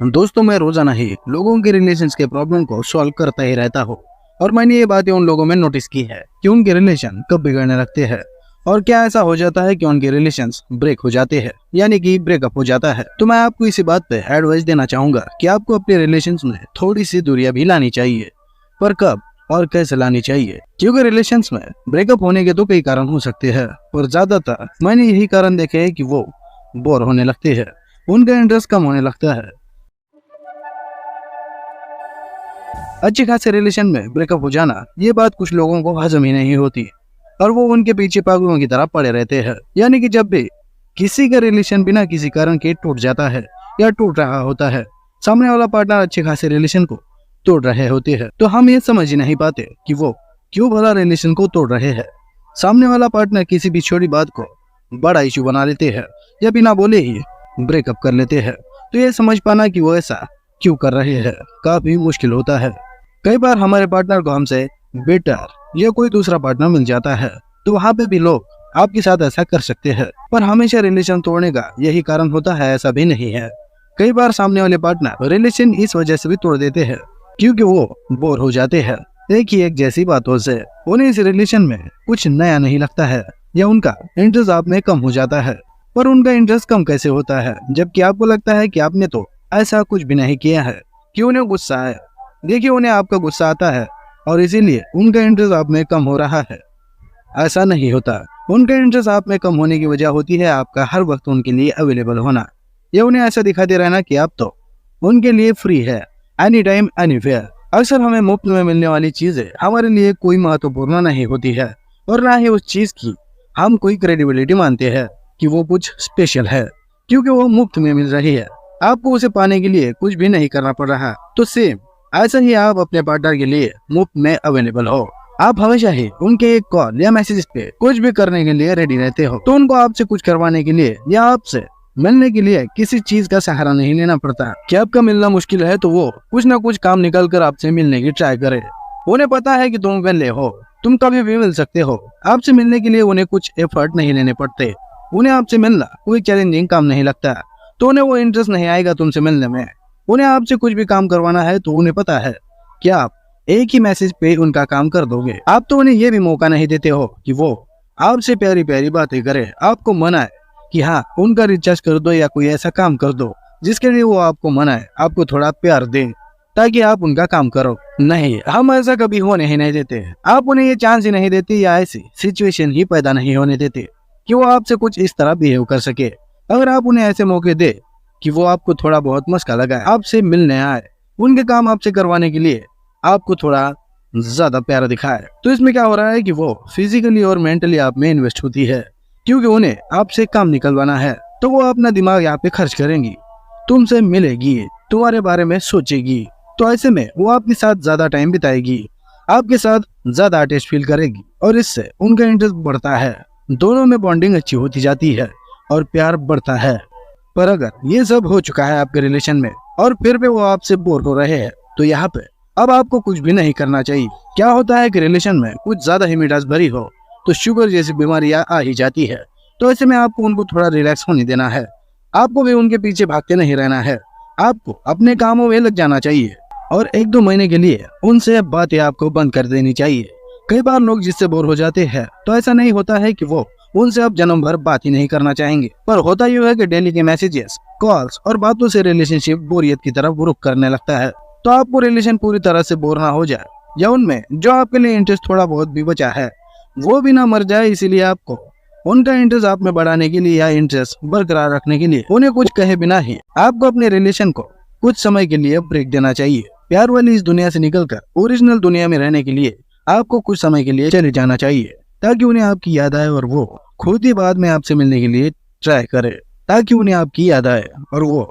दोस्तों, मैं रोजाना ही लोगों के रिलेशंस के प्रॉब्लम को सॉल्व करता ही रहता हूँ और मैंने ये बातें उन लोगों में नोटिस की है कि उनके रिलेशन कब बिगड़ने लगते हैं और क्या ऐसा हो जाता है कि उनके रिलेशंस ब्रेक हो जाते हैं, यानी कि ब्रेकअप हो जाता है। तो मैं आपको इसी बात पे एडवाइस देना चाहूंगा कि आपको अपने रिलेशंस में थोड़ी सी दूरियां भी लानी चाहिए, पर कब और कैसे लानी चाहिए, क्योंकि रिलेशंस में ब्रेकअप होने के तो कई कारण हो सकते हैं और ज्यादातर मैंने यही कारण देखे है कि वो बोर होने लगते हैं, उनका इंटरेस्ट कम होने लगता है। अच्छे खासे रिलेशन में ब्रेकअप हो जाना, ये बात कुछ लोगों को हजम ही नहीं होती और वो उनके पीछे पागलों की तरह पड़े रहते हैं। यानी कि जब भी किसी का रिलेशन बिना किसी कारण के टूट जाता है या टूट रहा होता है, सामने वाला पार्टनर अच्छे खासे रिलेशन को तोड़ रहे होते हैं, तो हम ये समझ ही नहीं पाते कि वो क्यों भला रिलेशन को तोड़ रहे हैं। सामने वाला पार्टनर किसी भी छोटी बात को बड़ा इशू बना लेते हैं या बिना बोले ही ब्रेकअप कर लेते हैं, तो ये समझ पाना कि वो ऐसा क्यों कर रहे हैं काफी मुश्किल होता है। कई बार हमारे पार्टनर को हमसे बेटर या कोई दूसरा पार्टनर मिल जाता है, तो वहाँ पे भी लोग आपके साथ ऐसा कर सकते हैं, पर हमेशा रिलेशन तोड़ने का यही कारण होता है ऐसा भी नहीं है। कई बार सामने वाले पार्टनर रिलेशन इस वजह से भी तोड़ देते हैं क्योंकि वो बोर हो जाते हैं एक ही एक जैसी बातों से। उन्हें इस रिलेशन में कुछ नया नहीं लगता है या उनका इंटरेस्ट आप में कम हो जाता है। पर उनका इंटरेस्ट कम कैसे होता है जबकि आपको लगता है कि आपने तो ऐसा कुछ भी नहीं किया है कि उन्हें गुस्सा है। देखिए, उन्हें आपका गुस्सा आता है और इसीलिए उनका इंटरेस्ट आप में कम हो रहा है। ऐसा नहीं होता। उनका इंटरेस्ट आप में कम होने की वजह होती है आपका हर वक्त उनके लिए अवेलेबल होना, या उन्हें ऐसा दिखाते रहना कि आप तो उनके लिए फ्री है, एनी टाइम एनीवेयर। अक्सर हमें मुफ्त में मिलने वाली चीजें हमारे लिए कोई महत्वपूर्ण नहीं होती है और ना ही उस चीज की हम कोई क्रेडिबिलिटी मानते हैं कि वो कुछ स्पेशल है, क्योंकि वो मुफ्त में मिल रही है। आपको उसे पाने के लिए कुछ भी नहीं करना पड़ रहा। तो सेम ऐसा ही आप अपने पार्टनर के लिए मुफ्त में अवेलेबल हो। आप हमेशा ही उनके एक कॉल या मैसेज पे कुछ भी करने के लिए रेडी रहते हो, तो उनको आपसे कुछ करवाने के लिए या आपसे मिलने के लिए किसी चीज का सहारा नहीं लेना पड़ता। कि आपका मिलना मुश्किल है तो वो कुछ ना कुछ काम निकल कर आपसे मिलने की ट्राई करे। उन्हें पता है कि तुम वेले हो, तुम कभी भी मिल सकते हो। आपसे मिलने के लिए उन्हें कुछ एफर्ट नहीं लेने पड़ते। उन्हें आपसे मिलना कोई चैलेंजिंग काम नहीं लगता, तो उन्हें वो इंटरेस्ट नहीं आएगा तुमसे मिलने में। उन्हें आपसे कुछ भी काम करवाना है तो उन्हें पता है कि आप एक ही मैसेज पे उनका काम कर दोगे। आप तो उन्हें ये भी मौका नहीं देते हो कि वो आपसे प्यारी प्यारी बातें करे, आपको मनाए कि हाँ उनका रिचार्ज कर दो या कोई ऐसा काम कर दो जिसके लिए वो आपको मनाए, आपको थोड़ा प्यार दे ताकि आप उनका काम करो। नहीं, हम ऐसा कभी होने ही नहीं देते। आप उन्हें ये चांस ही नहीं देते या ऐसी सिचुएशन ही पैदा नहीं होने देते कि वो आपसे कुछ इस तरह बिहेव कर सके। अगर आप उन्हें ऐसे मौके दे कि वो आपको थोड़ा बहुत मस्का लगाए, आपसे मिलने आए, उनके काम आपसे करवाने के लिए आपको थोड़ा ज्यादा प्यार दिखाए, तो इसमें क्या हो रहा है कि वो फिजिकली और मेंटली आप में इन्वेस्ट होती है, क्योंकि उन्हें आपसे काम निकलवाना है। तो वो अपना दिमाग यहाँ पे खर्च करेंगी, तुमसे मिलेगी, तुम्हारे बारे में सोचेगी। तो ऐसे में वो आपके साथ ज्यादा टाइम बिताएगी, आपके साथ ज्यादा अटैच फील करेगी और इससे उनका इंटरेस्ट बढ़ता है। दोनों में बॉन्डिंग अच्छी होती जाती है और प्यार बढ़ता है। पर अगर ये सब हो चुका है आपके रिलेशन में और फिर भी वो आपसे बोर हो रहे हैं, तो यहाँ पे अब आपको कुछ भी नहीं करना चाहिए। क्या होता है कि रिलेशन में कुछ ज्यादा ही मिठास भरी हो तो शुगर जैसी बीमारियां आ ही जाती है। तो ऐसे में आपको उनको थोड़ा रिलैक्स होने देना है। आपको भी उनके पीछे भागते नहीं रहना है। आपको अपने कामों में लग जाना चाहिए और 1-2 महीने के लिए उनसे बातें आपको बंद कर देनी चाहिए। कई बार लोग जिससे बोर हो जाते हैं तो ऐसा नहीं होता है कि वो उनसे अब जन्म भर बात ही नहीं करना चाहेंगे, पर होता यू है कि डेली के मैसेजेस, कॉल्स और बातों से रिलेशनशिप बोरियत की तरफ रुख करने लगता है। तो आपको रिलेशन पूरी तरह से बोर ना हो जाए या उनमें जो आपके लिए इंटरेस्ट थोड़ा बहुत भी बचा है वो भी ना मर जाए, इसीलिए आपको उनका इंटरेस्ट आप में बढ़ाने के लिए या इंटरेस्ट बरकरार रखने के लिए उन्हें कुछ कहे बिना ही आपको अपने रिलेशन को कुछ समय के लिए ब्रेक देना चाहिए। प्यार वाली इस दुनिया से निकलकर ओरिजिनल दुनिया में रहने के लिए आपको कुछ समय के लिए चले जाना चाहिए, ताकि उन्हें आपकी याद आए और वो खुद ही बाद में आपसे मिलने के लिए ट्राई करे। ताकि उन्हें आपकी याद आए और वो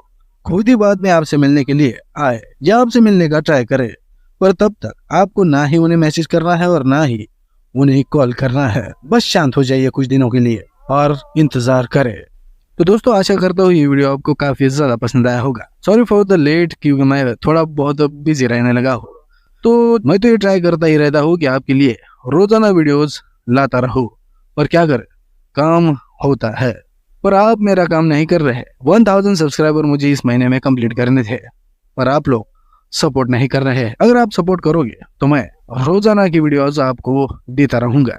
खुद ही बाद में आपसे मिलने के लिए आए या आपसे मिलने का ट्राई करे। पर तब तक आपको ना ही उन्हें मैसेज करना है और ना ही उन्हें कॉल करना है। बस शांत हो जाइए कुछ दिनों के लिए और इंतजार करें। तो दोस्तों, आशा करता हूँ ये वीडियो आपको काफी ज्यादा पसंद आया होगा। सॉरी फॉर द लेट, क्योंकि मैं थोड़ा बहुत बिजी रहने लगा हूँ। तो मैं तो ये ट्राई करता ही रहता हूँ कि आपके लिए रोजाना वीडियोस लाता रहूं, पर क्या करें, काम होता है। पर आप मेरा काम नहीं कर रहे। 1000 सब्सक्राइबर मुझे इस महीने में कंप्लीट करने थे। पर आप लोग सपोर्ट नहीं कर रहे हैं। अगर आप सपोर्ट करोगे तो मैं रोजाना की वीडियोस आपको देता रहूंगा।